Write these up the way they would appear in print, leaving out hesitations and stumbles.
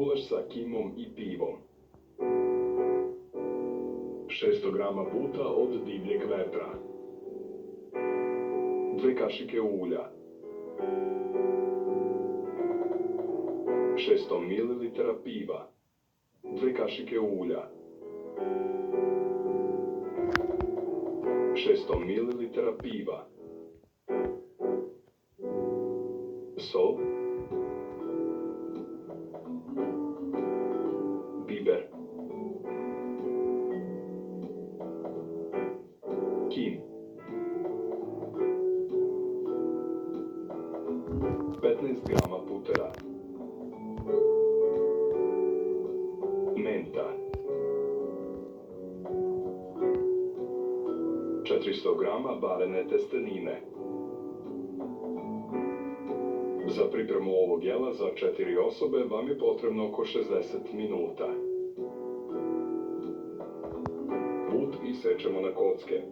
Gulaš sa kimom i pivom. 600 grama buta od divljeg vetra. 2 kašike ulja. 600 ml piva. 2 kašike ulja. 600 ml piva. Sol. Biber. Kim. 15 grama putera. Menta. 400 grama barene testenine. Za pripremu ovog jela za 4 osobe vam je potrebno oko 60 minuta. But isečemo na kocke.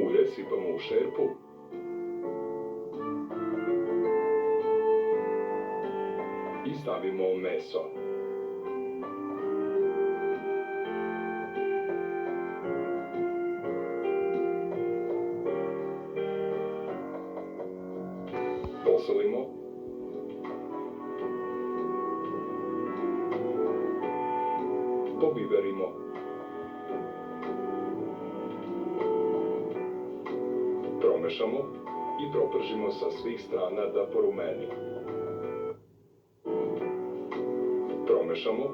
Ulje sipamo u šerpu. I stavimo meso. Posolimo. Pobiberimo. Promešamo i propržimo sa svih strana da porumeni. Promešamo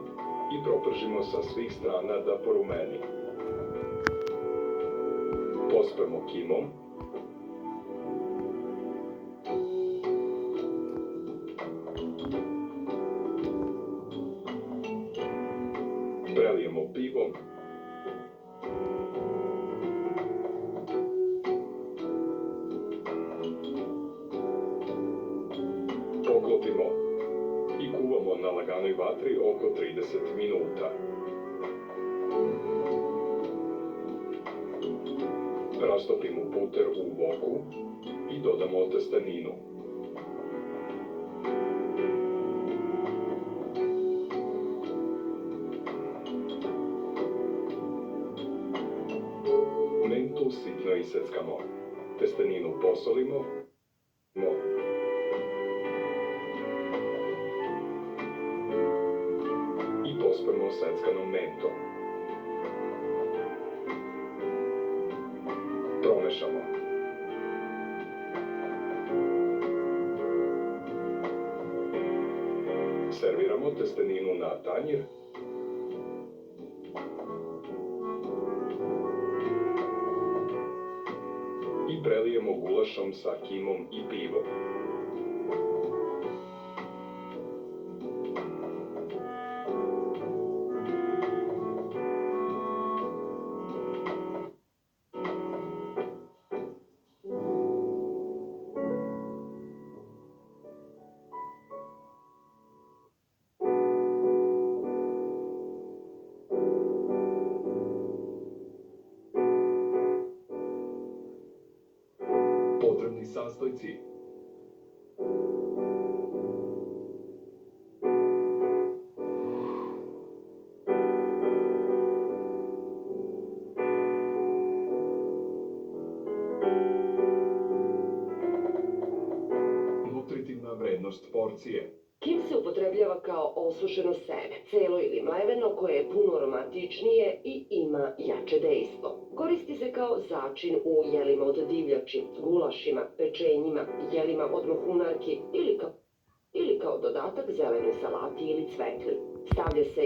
i propržimo sa svih strana da porumeni. Pospemo kimom. Prelijemo pivom. Poklopimo i kuvamo na laganoj vatri oko 30 minuta. Rastopimo puter u voku i dodamo testeninu. Mentu sitno iseckamo. Testeninu posolimo. I pospemo seckanom mentom. Promešamo. Serviramo testeninu na tanjir. I prelijemo gulašom sa kimom i pivom. Potrebni sastojci. Nutritivna vrednost porcije. Kim se upotrebljava kao osušeno seme, celo ili mleveno, koje je puno aromatičnije i ima jače dejstvo. Koristi se kao začin u jelima od divljači, gulašima, pečenjima, jelima od mohunarki ili kao dodatak zelenoj salati ili cvekli. Stavlja se